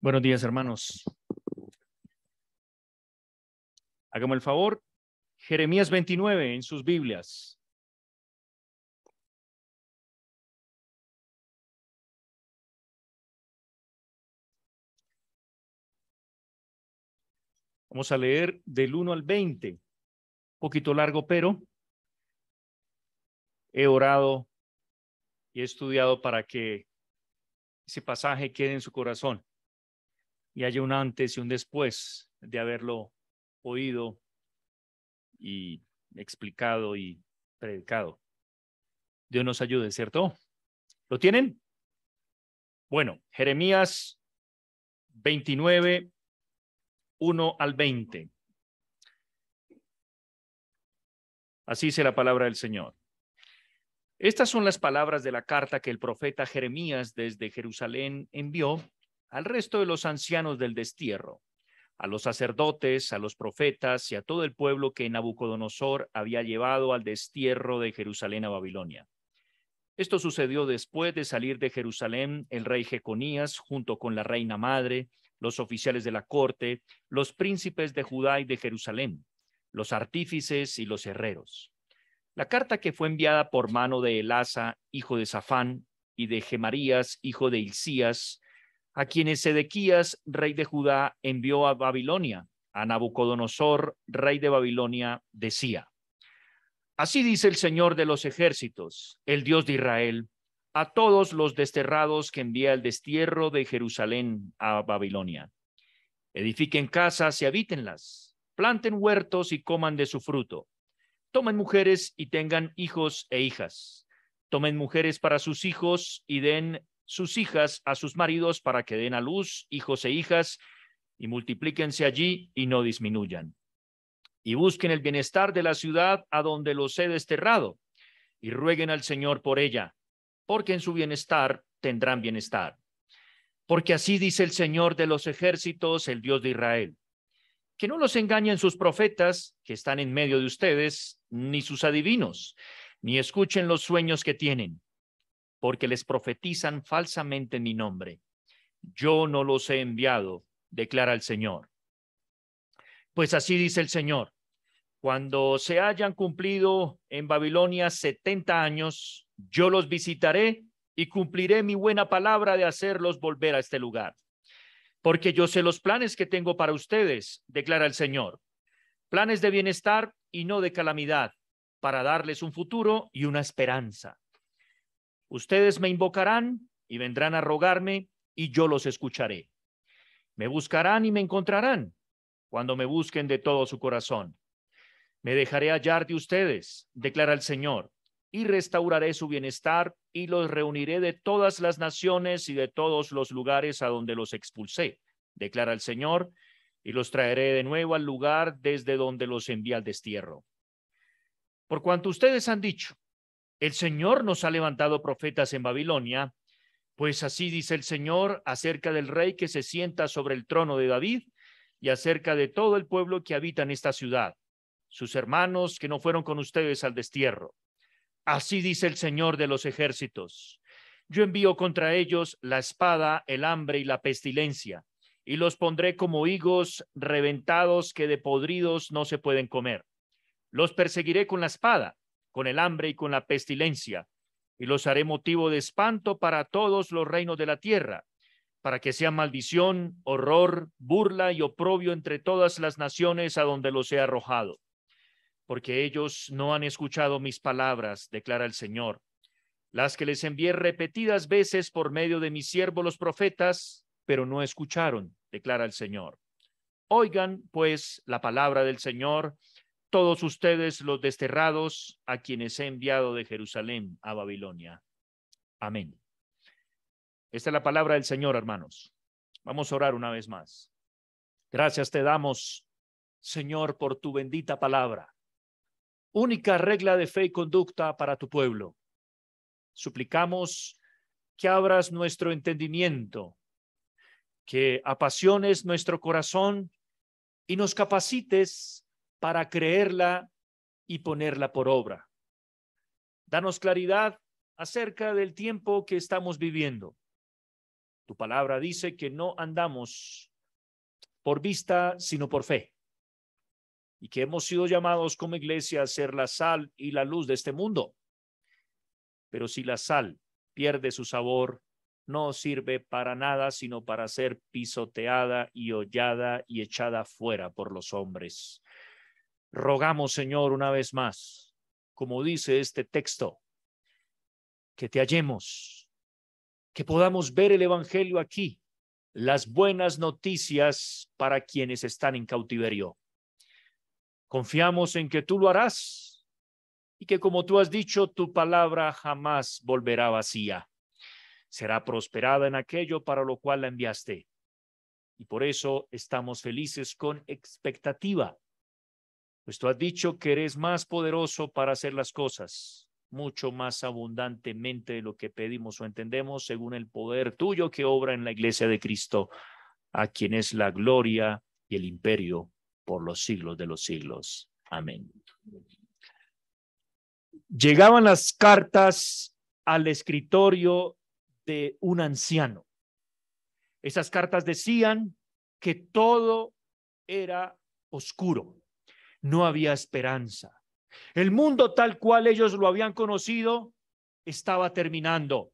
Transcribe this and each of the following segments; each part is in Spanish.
Buenos días, hermanos. Hágame el favor. Jeremías 29 en sus Biblias. Vamos a leer del 1 al 20. Un poquito largo, pero he orado y he estudiado para que ese pasaje quede en su corazón y haya un antes y un después de haberlo oído y explicado y predicado. Dios nos ayude, ¿cierto? ¿Lo tienen? Bueno, Jeremías 29, 1 al 20. Así dice la palabra del Señor. Estas son las palabras de la carta que el profeta Jeremías desde Jerusalén envió al resto de los ancianos del destierro, a los sacerdotes, a los profetas y a todo el pueblo que Nabucodonosor había llevado al destierro de Jerusalén a Babilonia. Esto sucedió después de salir de Jerusalén el rey Jeconías junto con la reina madre, los oficiales de la corte, los príncipes de Judá y de Jerusalén, los artífices y los herreros. La carta que fue enviada por mano de Elasa, hijo de Safán, y de Gemarías, hijo de Hilcías, a quienes Sedequías, rey de Judá, envió a Babilonia, a Nabucodonosor, rey de Babilonia, decía: Así dice el Señor de los ejércitos, el Dios de Israel, a todos los desterrados que envía el destierro de Jerusalén a Babilonia. Edifiquen casas y habítenlas, planten huertos y coman de su fruto. Tomen mujeres y tengan hijos e hijas. Tomen mujeres para sus hijos y den sus hijas a sus maridos para que den a luz hijos e hijas y multiplíquense allí y no disminuyan. Y busquen el bienestar de la ciudad a donde los he desterrado y rueguen al Señor por ella, porque en su bienestar tendrán bienestar. Porque así dice el Señor de los ejércitos, el Dios de Israel: que no los engañen sus profetas que están en medio de ustedes, ni sus adivinos, ni escuchen los sueños que tienen, porque les profetizan falsamente en mi nombre. Yo no los he enviado, declara el Señor. Pues así dice el Señor: cuando se hayan cumplido en Babilonia 70 años, yo los visitaré y cumpliré mi buena palabra de hacerlos volver a este lugar. Porque yo sé los planes que tengo para ustedes, declara el Señor. Planes de bienestar y no de calamidad, para darles un futuro y una esperanza. Ustedes me invocarán y vendrán a rogarme y yo los escucharé. Me buscarán y me encontrarán cuando me busquen de todo su corazón. Me dejaré hallar de ustedes, declara el Señor, y restauraré su bienestar y los reuniré de todas las naciones y de todos los lugares a donde los expulsé, declara el Señor, y los traeré de nuevo al lugar desde donde los envié al destierro. Por cuanto ustedes han dicho: el Señor nos ha levantado profetas en Babilonia, pues así dice el Señor acerca del rey que se sienta sobre el trono de David y acerca de todo el pueblo que habita en esta ciudad, sus hermanos que no fueron con ustedes al destierro. Así dice el Señor de los ejércitos: yo envío contra ellos la espada, el hambre y la pestilencia, y los pondré como higos reventados que de podridos no se pueden comer. Los perseguiré con la espada, con el hambre y con la pestilencia, y los haré motivo de espanto para todos los reinos de la tierra, para que sea maldición, horror, burla y oprobio entre todas las naciones a donde los he arrojado. Porque ellos no han escuchado mis palabras, declara el Señor, las que les envié repetidas veces por medio de mis siervos los profetas, pero no escucharon, declara el Señor. Oigan, pues, la palabra del Señor, todos ustedes los desterrados, a quienes he enviado de Jerusalén a Babilonia. Amén. Esta es la palabra del Señor, hermanos. Vamos a orar una vez más. Gracias te damos, Señor, por tu bendita palabra, única regla de fe y conducta para tu pueblo. Suplicamos que abras nuestro entendimiento, que apasiones nuestro corazón y nos capacites para creerla y ponerla por obra. Danos claridad acerca del tiempo que estamos viviendo Tu palabra dice que no andamos por vista, sino por fe. Y que hemos sido llamados como iglesia a ser la sal y la luz de este mundo. Pero si la sal pierde su sabor, no sirve para nada, sino para ser pisoteada y hollada y echada fuera por los hombres. Rogamos, Señor, una vez más, como dice este texto, que te hallemos, que podamos ver el evangelio aquí, las buenas noticias para quienes están en cautiverio. Confiamos en que tú lo harás y que, como tú has dicho, tu palabra jamás volverá vacía. Será prosperada en aquello para lo cual la enviaste. Y por eso estamos felices con expectativa. Pues tú has dicho que eres más poderoso para hacer las cosas, mucho más abundantemente de lo que pedimos o entendemos, según el poder tuyo que obra en la iglesia de Cristo, a quien es la gloria y el imperio por los siglos de los siglos. Amén. Llegaban las cartas al escritorio de un anciano. Esas cartas decían que todo era oscuro, no había esperanza. El mundo tal cual ellos lo habían conocido estaba terminando.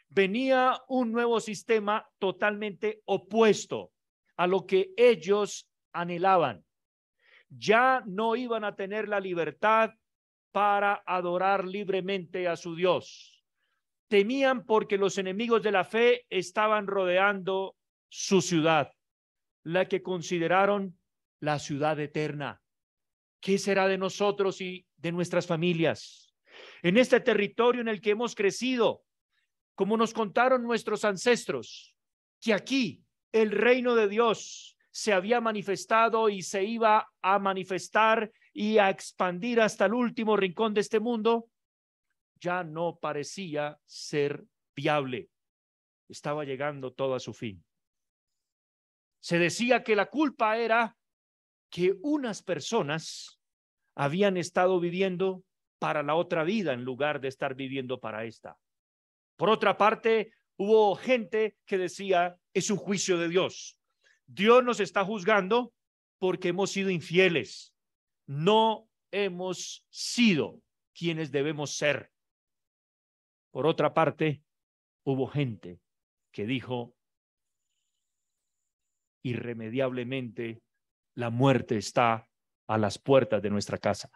Venía un nuevo sistema totalmente opuesto a lo que ellos anhelaban. Ya no iban a tener la libertad para adorar libremente a su Dios. Temían porque los enemigos de la fe estaban rodeando su ciudad, la que consideraron la ciudad eterna. ¿Qué será de nosotros y de nuestras familias? En este territorio en el que hemos crecido, como nos contaron nuestros ancestros, que aquí el reino de Dios se había manifestado y se iba a manifestar y a expandir hasta el último rincón de este mundo, ya no parecía ser viable. Estaba llegando todo a su fin. Se decía que la culpa era que unas personas habían estado viviendo para la otra vida en lugar de estar viviendo para esta. Por otra parte, hubo gente que decía, es un juicio de Dios. Dios nos está juzgando porque hemos sido infieles. No hemos sido quienes debemos ser. Por otra parte, hubo gente que dijo, irremediablemente, la muerte está a las puertas de nuestra casa.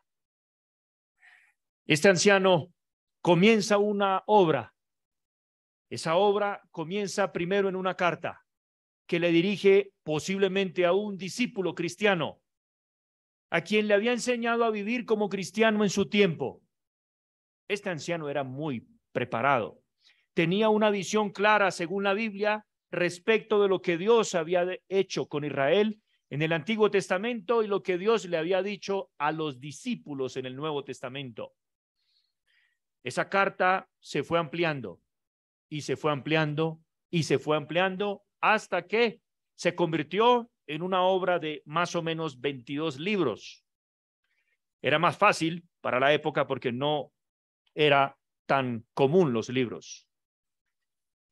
Este anciano comienza una obra. Esa obra comienza primero en una carta que le dirige posiblemente a un discípulo cristiano, a quien le había enseñado a vivir como cristiano en su tiempo. Este anciano era muy preparado. Tenía una visión clara, según la Biblia, respecto de lo que Dios había hecho con Israel en el Antiguo Testamento y lo que Dios le había dicho a los discípulos en el Nuevo Testamento. Esa carta se fue ampliando y se fue ampliando y se fue ampliando hasta que se convirtió en una obra de más o menos 22 libros. Era más fácil para la época porque no era tan común los libros.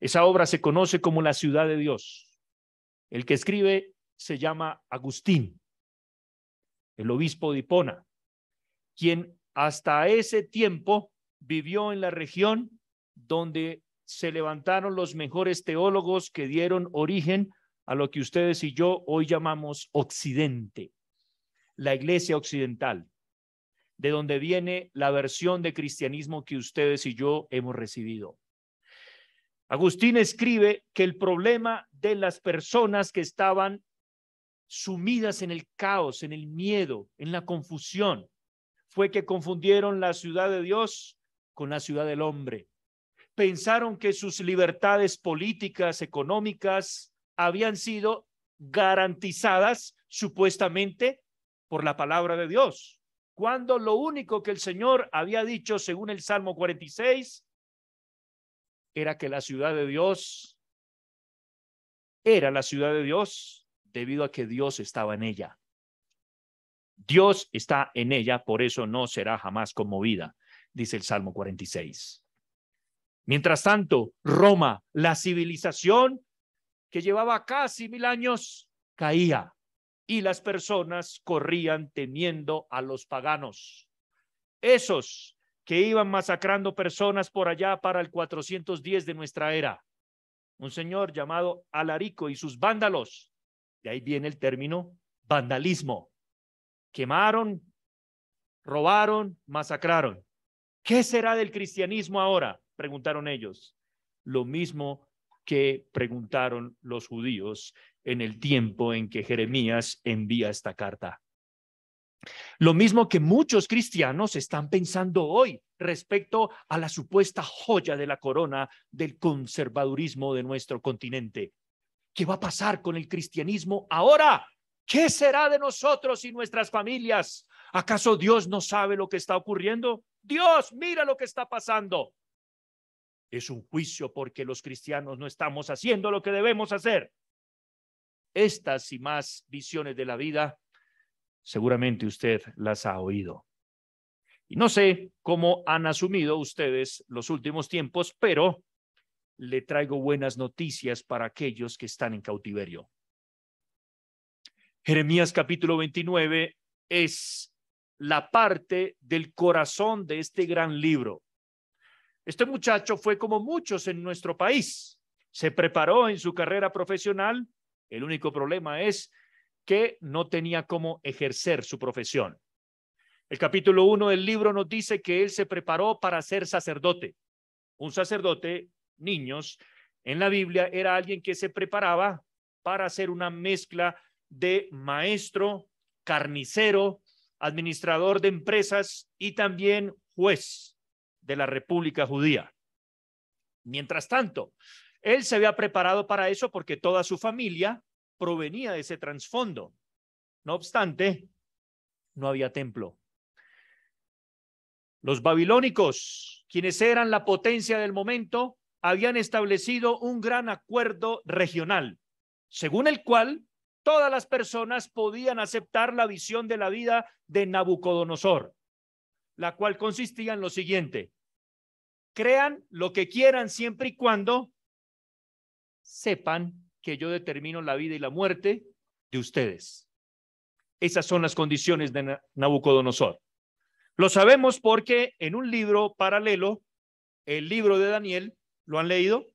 Esa obra se conoce como la Ciudad de Dios. El que escribe se llama Agustín, el obispo de Hipona, quien hasta ese tiempo vivió en la región donde se levantaron los mejores teólogos que dieron origen a lo que ustedes y yo hoy llamamos Occidente, la Iglesia Occidental, de donde viene la versión de cristianismo que ustedes y yo hemos recibido. Agustín escribe que el problema de las personas que estaban sumidas en el caos, en el miedo, en la confusión, fue que confundieron la ciudad de Dios con la ciudad del hombre. Pensaron que sus libertades políticas, económicas, habían sido garantizadas supuestamente por la palabra de Dios, cuando lo único que el Señor había dicho, según el Salmo 46, era que la ciudad de Dios era la ciudad de Dios debido a que Dios estaba en ella. Dios está en ella, por eso no será jamás conmovida, dice el Salmo 46. Mientras tanto, Roma, la civilización, que llevaba casi 1000 años, caía y las personas corrían temiendo a los paganos. Esos que iban masacrando personas por allá para el 410 de nuestra era. Un señor llamado Alarico y sus vándalos. De ahí viene el término vandalismo. Quemaron, robaron, masacraron. ¿Qué será del cristianismo ahora? Preguntaron ellos. Lo mismo que preguntaron los judíos en el tiempo en que Jeremías envía esta carta. Lo mismo que muchos cristianos están pensando hoy respecto a la supuesta joya de la corona del conservadurismo de nuestro continente. ¿Qué va a pasar con el cristianismo ahora? ¿Qué será de nosotros y nuestras familias? ¿Acaso Dios no sabe lo que está ocurriendo? Dios, mira lo que está pasando. Es un juicio porque los cristianos no estamos haciendo lo que debemos hacer. Estas y más visiones de la vida, seguramente usted las ha oído. Y no sé cómo han asumido ustedes los últimos tiempos, pero le traigo buenas noticias para aquellos que están en cautiverio. Jeremías capítulo 29 es la parte del corazón de este gran libro. Este muchacho fue como muchos en nuestro país. Se preparó en su carrera profesional. El único problema es que no tenía cómo ejercer su profesión. El capítulo 1 del libro nos dice que él se preparó para ser sacerdote. Un sacerdote, niños, en la Biblia era alguien que se preparaba para hacer una mezcla de maestro, carnicero, administrador de empresas y también juez de la República Judía. Mientras tanto, él se había preparado para eso porque toda su familia provenía de ese trasfondo. No obstante, no había templo. Los babilónicos, quienes eran la potencia del momento, habían establecido un gran acuerdo regional, según el cual todas las personas podían aceptar la visión de la vida de Nabucodonosor, la cual consistía en lo siguiente: crean lo que quieran siempre y cuando sepan que yo determino la vida y la muerte de ustedes. Esas son las condiciones de Nabucodonosor. Lo sabemos porque en un libro paralelo, el libro de Daniel, ¿lo han leído?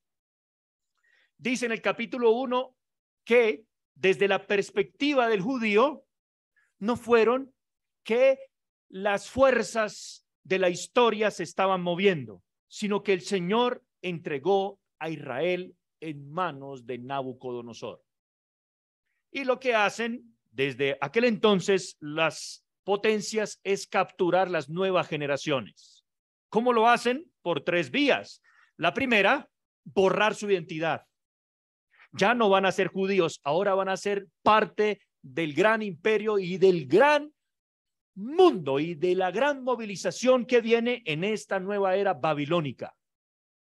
Dice en el capítulo 1 que desde la perspectiva del judío no fueron que las fuerzas de la historia se estaban moviendo, sino que el Señor entregó a Israel en manos de Nabucodonosor. Y lo que hacen desde aquel entonces las potencias es capturar las nuevas generaciones. ¿Cómo lo hacen? Por 3 vías. La primera, borrar su identidad. Ya no van a ser judíos, ahora van a ser parte del gran imperio y del gran mundo y de la gran movilización que viene en esta nueva era babilónica.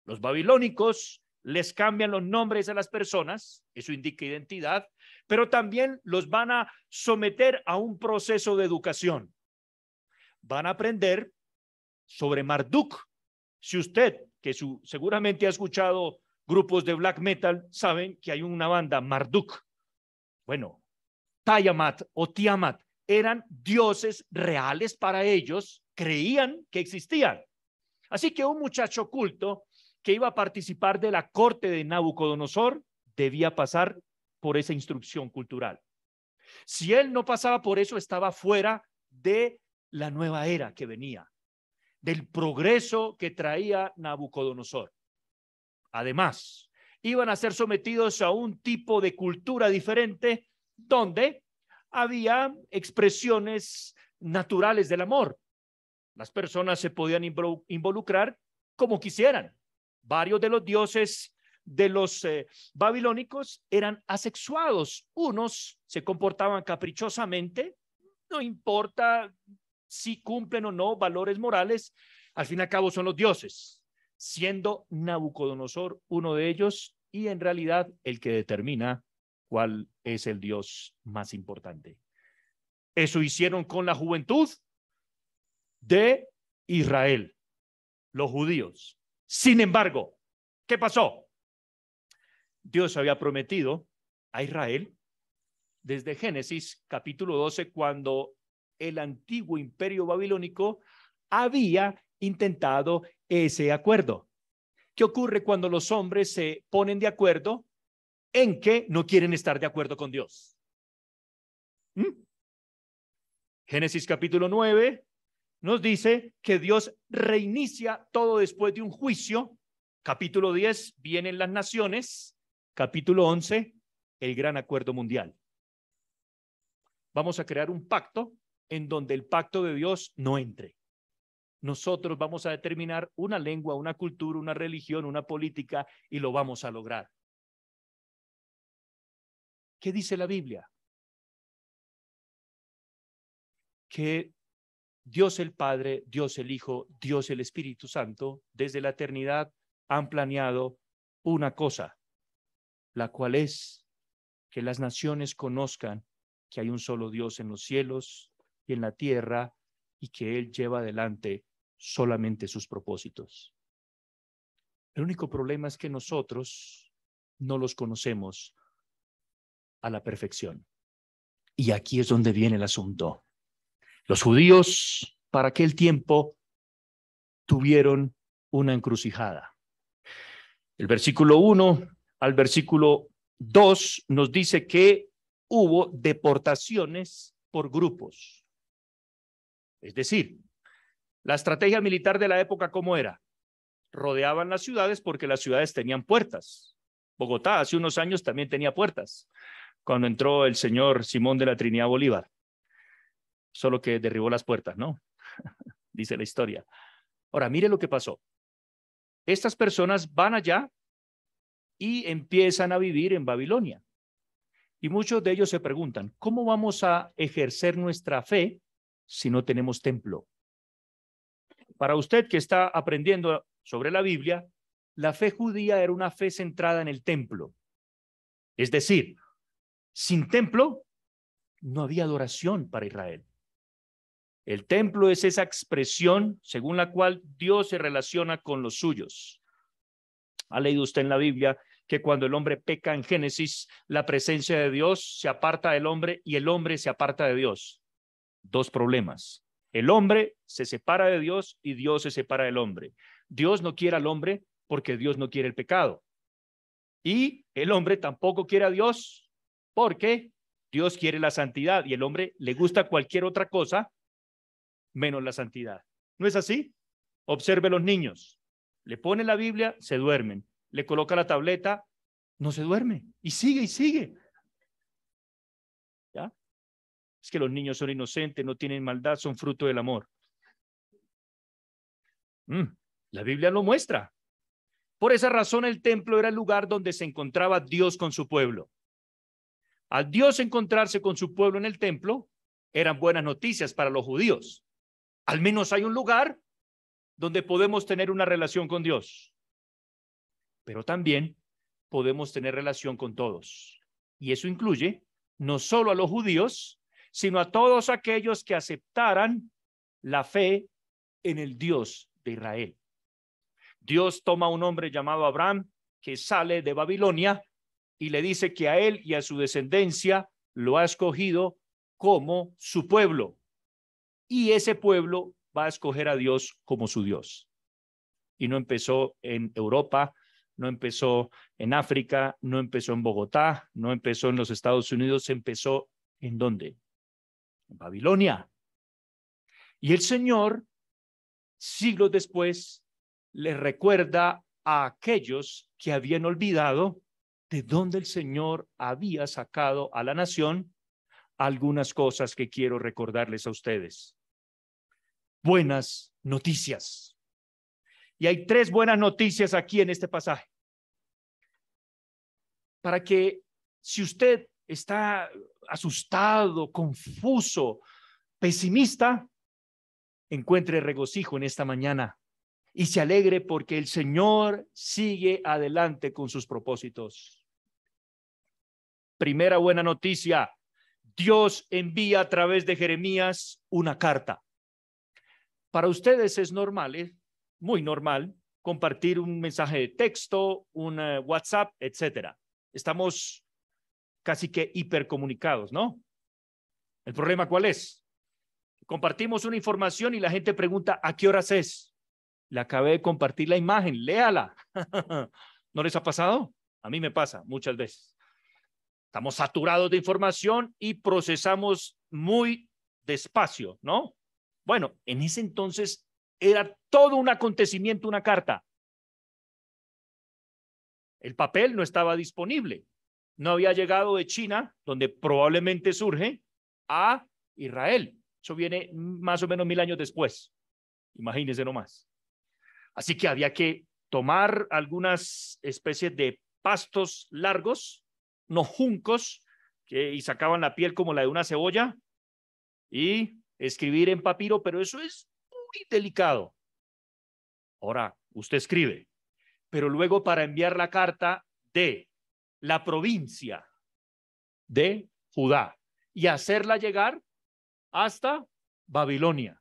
Los babilónicos les cambian los nombres a las personas, eso indica identidad, pero también los van a someter a un proceso de educación. Van a aprender sobre Marduk. Si usted, que seguramente ha escuchado grupos de black metal, saben que hay una banda, Marduk. Bueno, Tiamat o Tiamat eran dioses reales para ellos, creían que existían. Así que un muchacho culto que iba a participar de la corte de Nabucodonosor debía pasar por esa instrucción cultural. Si él no pasaba por eso, estaba fuera de la nueva era que venía, del progreso que traía Nabucodonosor. Además, iban a ser sometidos a un tipo de cultura diferente donde había expresiones naturales del amor. Las personas se podían involucrar como quisieran. Varios de los dioses de los babilónicos eran asexuados. Unos se comportaban caprichosamente, no importa si cumplen o no valores morales, al fin y al cabo son los dioses, siendo Nabucodonosor uno de ellos y en realidad el que determina cuál es el dios más importante. Eso hicieron con la juventud de Israel, los judíos. Sin embargo, ¿qué pasó? Dios había prometido a Israel desde Génesis capítulo 12, cuando el antiguo imperio babilónico había intentado ese acuerdo. ¿Qué ocurre cuando los hombres se ponen de acuerdo en que no quieren estar de acuerdo con Dios? Génesis capítulo 9 nos dice que Dios reinicia todo después de un juicio. Capítulo 10, vienen las naciones. Capítulo 11, el gran acuerdo mundial. Vamos a crear un pacto en donde el pacto de Dios no entre. Nosotros vamos a determinar una lengua, una cultura, una religión, una política, y lo vamos a lograr. ¿Qué dice la Biblia? Que Dios el Padre, Dios el Hijo, Dios el Espíritu Santo, desde la eternidad han planeado una cosa, la cual es que las naciones conozcan que hay un solo Dios en los cielos y en la tierra, y que Él lleva adelante solamente sus propósitos. El único problema es que nosotros no los conocemos a la perfección. Y aquí es donde viene el asunto. Los judíos, para aquel tiempo, tuvieron una encrucijada. El versículo 1 al versículo 2 nos dice que hubo deportaciones por grupos. Es decir, la estrategia militar de la época, ¿cómo era? Rodeaban las ciudades porque las ciudades tenían puertas. Bogotá hace unos años también tenía puertas, cuando entró el señor Simón de la Trinidad Bolívar. Solo que derribó las puertas, ¿no? Dice la historia. Ahora, mire lo que pasó. Estas personas van allá y empiezan a vivir en Babilonia. Y muchos de ellos se preguntan, ¿cómo vamos a ejercer nuestra fe si no tenemos templo? Para usted que está aprendiendo sobre la Biblia, la fe judía era una fe centrada en el templo. Es decir, sin templo no había adoración para Israel. El templo es esa expresión según la cual Dios se relaciona con los suyos. ¿Ha leído usted en la Biblia que cuando el hombre peca en Génesis, la presencia de Dios se aparta del hombre y el hombre se aparta de Dios? Dos problemas. El hombre se separa de Dios y Dios se separa del hombre. Dios no quiere al hombre porque Dios no quiere el pecado. Y el hombre tampoco quiere a Dios porque Dios quiere la santidad y el hombre le gusta cualquier otra cosa menos la santidad. ¿No es así? Observe los niños. Le pone la Biblia, se duermen. Le coloca la tableta, no se duerme. Y sigue y sigue. ¿Ya? Es que los niños son inocentes, no tienen maldad, son fruto del amor. La Biblia lo muestra. Por esa razón el templo era el lugar donde se encontraba Dios con su pueblo. Al Dios encontrarse con su pueblo en el templo, eran buenas noticias para los judíos. Al menos hay un lugar donde podemos tener una relación con Dios. Pero también podemos tener relación con todos. Y eso incluye no solo a los judíos, sino a todos aquellos que aceptaran la fe en el Dios de Israel. Dios toma a un hombre llamado Abraham que sale de Babilonia y le dice que a él y a su descendencia lo ha escogido como su pueblo. Y ese pueblo va a escoger a Dios como su Dios. Y no empezó en Europa, no empezó en África, no empezó en Bogotá, no empezó en los Estados Unidos, empezó ¿en dónde? En Babilonia. Y el Señor, siglos después, le recuerda a aquellos que habían olvidado de dónde el Señor había sacado a la nación algunas cosas que quiero recordarles a ustedes. Buenas noticias. Y hay tres buenas noticias aquí en este pasaje. Para que si usted está asustado, confuso, pesimista, encuentre regocijo en esta mañana y se alegre porque el Señor sigue adelante con sus propósitos. Primera buena noticia, Dios envía a través de Jeremías una carta. Para ustedes es normal, muy normal, compartir un mensaje de texto, un WhatsApp, etcétera. estamos casi que hipercomunicados, ¿no? ¿El problema cuál es? Compartimos una información y la gente pregunta, ¿a qué horas es? Le acabé de compartir la imagen, léala. ¿No les ha pasado? A mí me pasa muchas veces. Estamos saturados de información y procesamos muy despacio, ¿no? Bueno, en ese entonces era todo un acontecimiento, una carta. El papel no estaba disponible. No había llegado de China, donde probablemente surge, a Israel. Eso viene más o menos 1000 años después. Imagínense nomás. Así que había que tomar algunas especies de pastos largos, unos juncos, y sacaban la piel como la de una cebolla, y escribir en papiro, pero eso es muy delicado. Ahora, usted escribe, pero luego para enviar la carta de la provincia de Judá y hacerla llegar hasta Babilonia.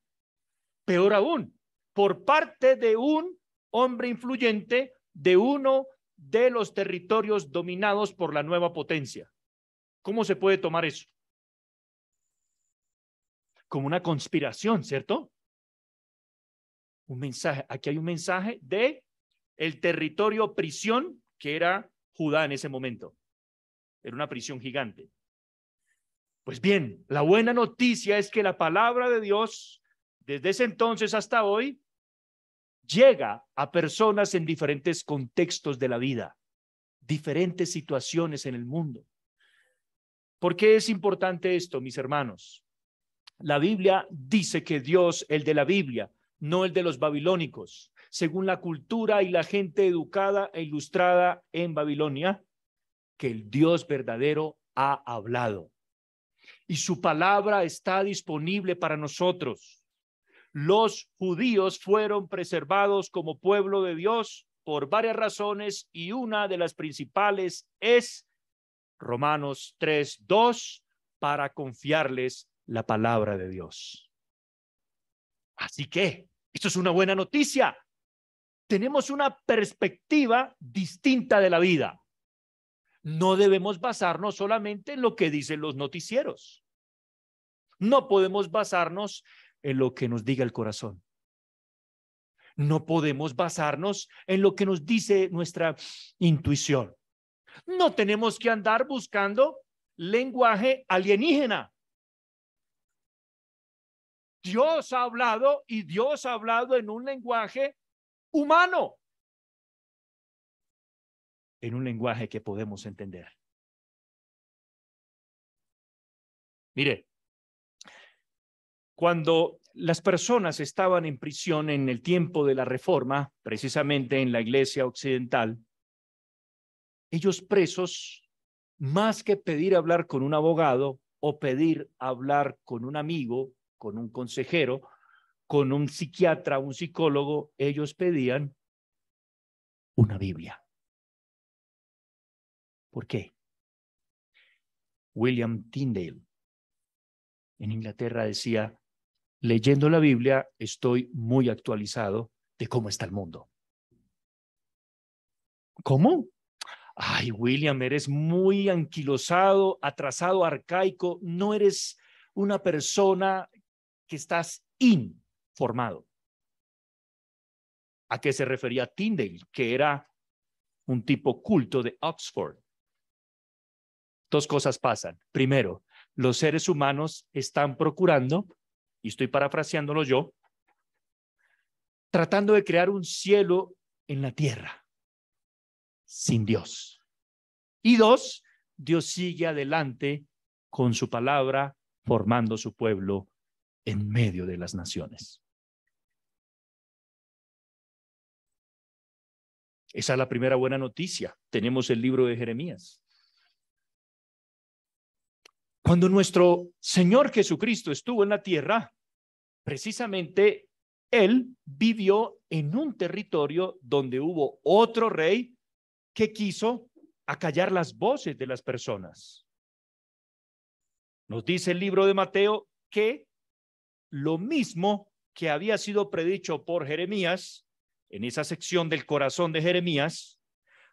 Peor aún, por parte de un hombre influyente de uno de los territorios dominados por la nueva potencia. ¿Cómo se puede tomar eso? Como una conspiración, ¿cierto? Un mensaje. Aquí hay un mensaje de el territorio prisión que era Judá en ese momento. Era una prisión gigante. Pues bien, la buena noticia es que la palabra de Dios, desde ese entonces hasta hoy, llega a personas en diferentes contextos de la vida, diferentes situaciones en el mundo. ¿Por qué es importante esto, mis hermanos? La Biblia dice que Dios, el de la Biblia, no el de los babilónicos, según la cultura y la gente educada e ilustrada en Babilonia, que el Dios verdadero ha hablado. Y su palabra está disponible para nosotros. Los judíos fueron preservados como pueblo de Dios por varias razones y una de las principales es Romanos 3:2 para confiarles la palabra de Dios. Así que esto es una buena noticia. Tenemos una perspectiva distinta de la vida. No debemos basarnos solamente en lo que dicen los noticieros. No podemos basarnos en lo que nos diga el corazón. No podemos basarnos en lo que nos dice nuestra intuición. No tenemos que andar buscando lenguaje alienígena. Dios ha hablado y Dios ha hablado en un lenguaje humano, en un lenguaje que podemos entender. Mire, cuando las personas estaban en prisión en el tiempo de la Reforma, precisamente en la Iglesia Occidental, ellos presos, más que pedir hablar con un abogado o pedir hablar con un amigo, con un consejero, con un psiquiatra, un psicólogo, ellos pedían una Biblia. ¿Por qué? William Tyndale en Inglaterra decía, leyendo la Biblia estoy muy actualizado de cómo está el mundo. ¿Cómo? Ay, William, eres muy anquilosado, atrasado, arcaico, no eres una persona que estás informado. ¿A qué se refería Tyndale? Que era un tipo culto de Oxford. Dos cosas pasan. Primero, los seres humanos están procurando, y estoy parafraseándolo yo, tratando de crear un cielo en la tierra sin Dios. Y dos, Dios sigue adelante con su palabra, formando su pueblo en medio de las naciones. Esa es la primera buena noticia. Tenemos el libro de Jeremías. Cuando nuestro Señor Jesucristo estuvo en la tierra, precisamente Él vivió en un territorio donde hubo otro rey que quiso acallar las voces de las personas. Nos dice el libro de Mateo que lo mismo que había sido predicho por Jeremías, en esa sección del corazón de Jeremías,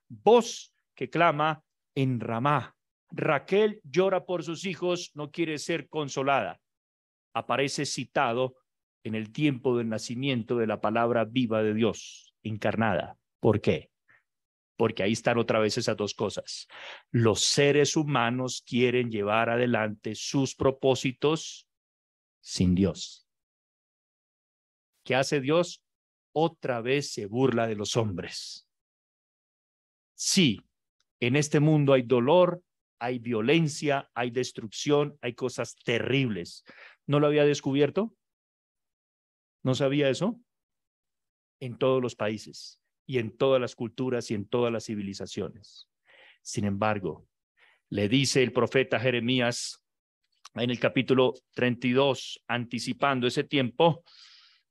voz que clama, en Ramá. Raquel llora por sus hijos, no quiere ser consolada. Aparece citado en el tiempo del nacimiento de la palabra viva de Dios, encarnada. ¿Por qué? Porque ahí están otra vez esas dos cosas. Los seres humanos quieren llevar adelante sus propósitos sin Dios. ¿Qué hace Dios? Otra vez se burla de los hombres. Sí, en este mundo hay dolor, hay violencia, hay destrucción, hay cosas terribles. ¿No lo había descubierto? ¿No sabía eso? En todos los países y en todas las culturas y en todas las civilizaciones. Sin embargo, le dice el profeta Jeremías en el capítulo 32, anticipando ese tiempo,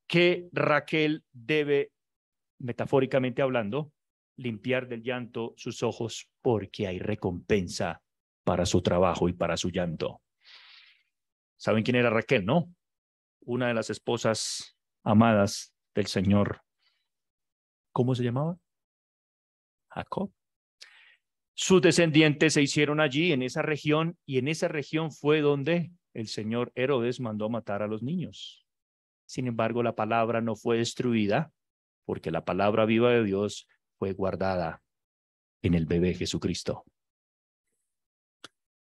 que Raquel debe, metafóricamente hablando, limpiar del llanto sus ojos porque hay recompensa para su trabajo y para su llanto. ¿Saben quién era Raquel, no? Una de las esposas amadas del Señor. ¿Cómo se llamaba? Jacob. Sus descendientes se hicieron allí en esa región y en esa región fue donde el señor Herodes mandó matar a los niños. Sin embargo, la palabra no fue destruida porque la palabra viva de Dios fue guardada en el bebé Jesucristo.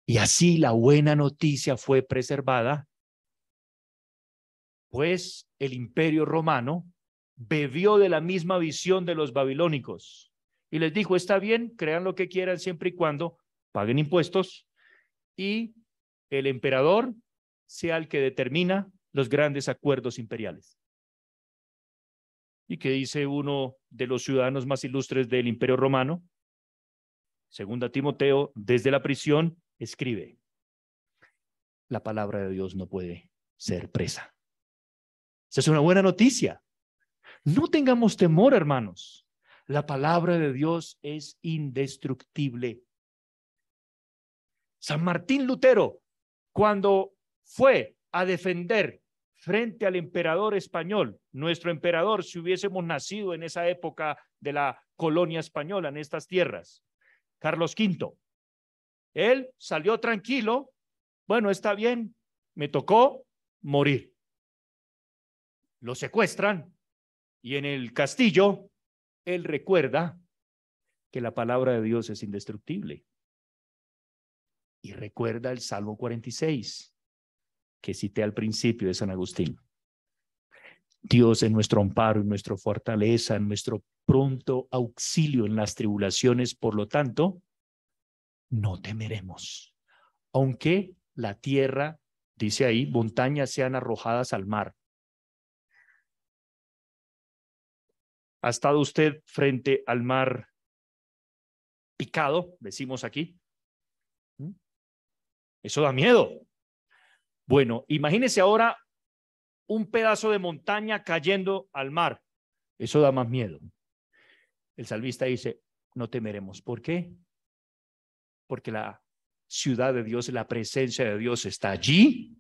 Y así la buena noticia fue preservada, pues el imperio romano bebió de la misma visión de los babilónicos y les dijo, está bien, crean lo que quieran siempre y cuando paguen impuestos y el emperador sea el que determina los grandes acuerdos imperiales. ¿Y qué dice uno de los ciudadanos más ilustres del Imperio Romano? Segunda Timoteo, desde la prisión, escribe, la palabra de Dios no puede ser presa. Esa es una buena noticia. No tengamos temor, hermanos. La palabra de Dios es indestructible. San Martín Lutero, cuando fue a defender frente al emperador español, nuestro emperador, si hubiésemos nacido en esa época de la colonia española en estas tierras, Carlos V, él salió tranquilo, bueno, está bien, me tocó morir. Lo secuestran y en el castillo él recuerda que la palabra de Dios es indestructible. Y recuerda el Salmo 46, que cité al principio de San Agustín. Dios es nuestro amparo y nuestra fortaleza, nuestro pronto auxilio en las tribulaciones, por lo tanto, no temeremos. Aunque la tierra, dice ahí, montañas sean arrojadas al mar. ¿Ha estado usted frente al mar picado, decimos aquí? Eso da miedo. Bueno, imagínese ahora un pedazo de montaña cayendo al mar. Eso da más miedo. El salmista dice, no temeremos. ¿Por qué? Porque la ciudad de Dios, la presencia de Dios está allí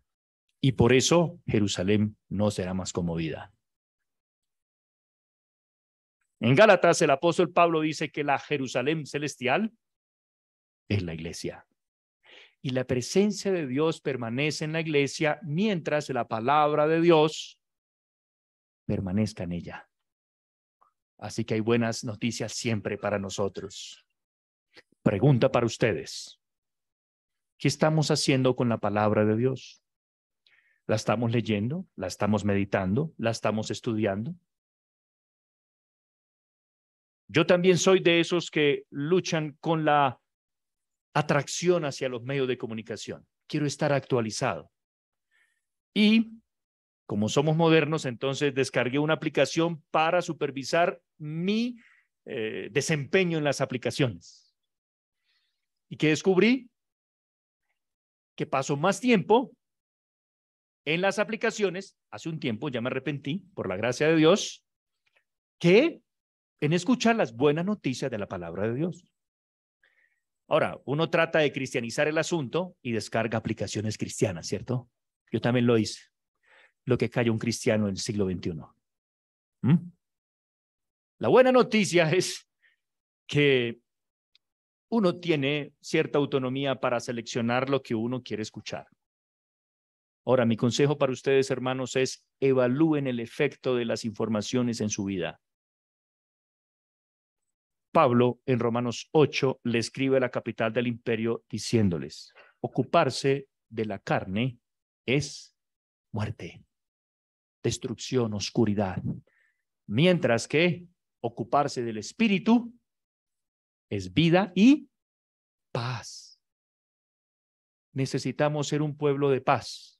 y por eso Jerusalén no será más conmovida. En Gálatas el apóstol Pablo dice que la Jerusalén celestial es la iglesia. Y la presencia de Dios permanece en la iglesia mientras la palabra de Dios permanezca en ella. Así que hay buenas noticias siempre para nosotros. Pregunta para ustedes. ¿Qué estamos haciendo con la palabra de Dios? ¿La estamos leyendo? ¿La estamos meditando? ¿La estamos estudiando? Yo también soy de esos que luchan con la atracción hacia los medios de comunicación. Quiero estar actualizado. Y como somos modernos, entonces descargué una aplicación para supervisar mi desempeño en las aplicaciones. ¿Y qué descubrí? Que paso más tiempo en las aplicaciones, hace un tiempo ya me arrepentí, por la gracia de Dios, que en escuchar las buenas noticias de la palabra de Dios. Ahora, uno trata de cristianizar el asunto y descarga aplicaciones cristianas, ¿cierto? Yo también lo hice. Lo que calla un cristiano en el siglo XXI. La buena noticia es que uno tiene cierta autonomía para seleccionar lo que uno quiere escuchar. Ahora, mi consejo para ustedes, hermanos, es evalúen el efecto de las informaciones en su vida. Pablo, en Romanos 8, le escribe a la capital del imperio diciéndoles, ocuparse de la carne es muerte, destrucción, oscuridad, mientras que ocuparse del espíritu es vida y paz. Necesitamos ser un pueblo de paz.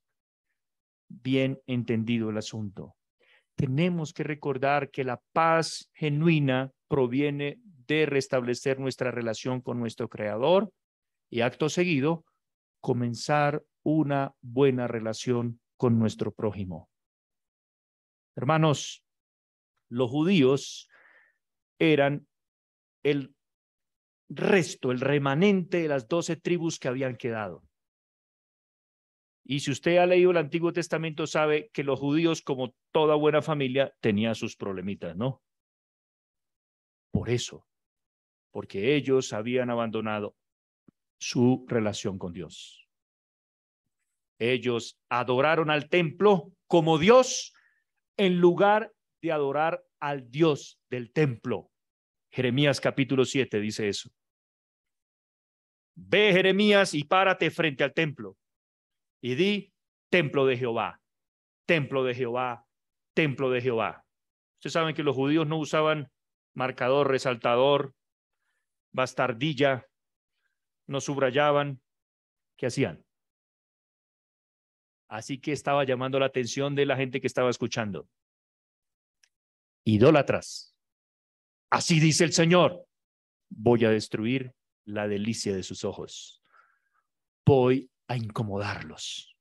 Bien entendido el asunto. Tenemos que recordar que la paz genuina proviene de restablecer nuestra relación con nuestro Creador y acto seguido comenzar una buena relación con nuestro prójimo. Hermanos, los judíos eran el resto, el remanente de las 12 tribus que habían quedado. Y si usted ha leído el Antiguo Testamento, sabe que los judíos, como toda buena familia, tenían sus problemitas, ¿no? Por eso, porque ellos habían abandonado su relación con Dios. Ellos adoraron al templo como Dios en lugar de adorar al Dios del templo. Jeremías capítulo 7 dice eso. Ve, Jeremías, y párate frente al templo y di, templo de Jehová, templo de Jehová, templo de Jehová. Ustedes saben que los judíos no usaban marcador, resaltador, bastardilla, no subrayaban. ¿Qué hacían? Así que estaba llamando la atención de la gente que estaba escuchando. Idólatras. Así dice el Señor. Voy a destruir la delicia de sus ojos. Voy a incomodarlos.